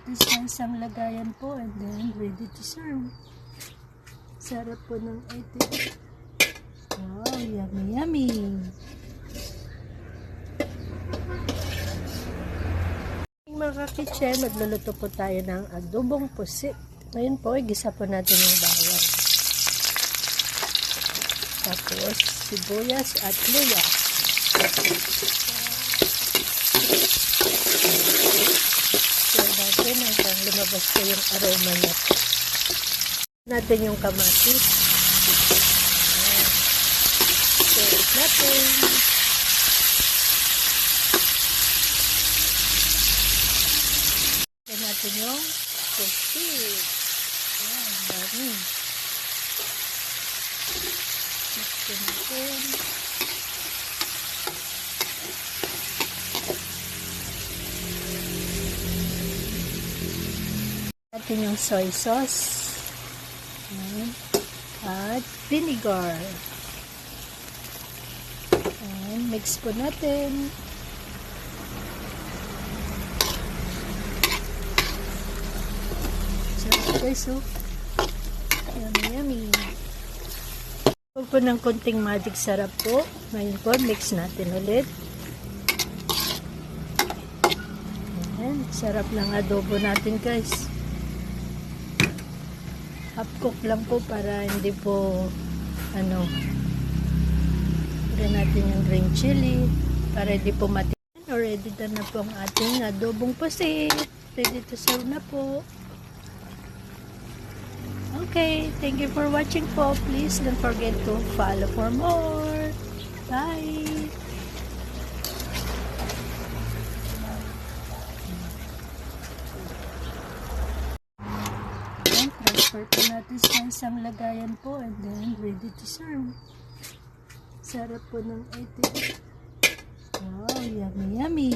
natin sa isang lagayan po and then ready to serve. Sarap po ng itik. Wow, yummy yummy. Mga kitchen, magluluto po tayo ng adobong pusit. Ngayon po, igisa po natin yung bawang. Tapos, sibuyas at luya. So, natin hanggang lumabas po yung aroma niya. Natin yung kamatis. So, natin. Natin yung pusit. Ayan, dami. Mix natin. Natin yung soy sauce. Ayan. At vinegar. Ayan, mix po natin. Guys, so yummy yummy. Huwag po ng konting magic sarap po. Ngayon po, mix natin ulit. Ayan, sarap ng adobo natin guys. Half cook lang po para hindi po pwede natin yung green chili para hindi po mati. Already done na po ang ating adobong pusit. Ready to serve na po. Okay, thank you for watching po. Please don't forget to follow for more. Bye! Ayan, transfer po natin sa isang lagayan po and then ready to serve. Sarap po ng itik. Wow, yummy yummy!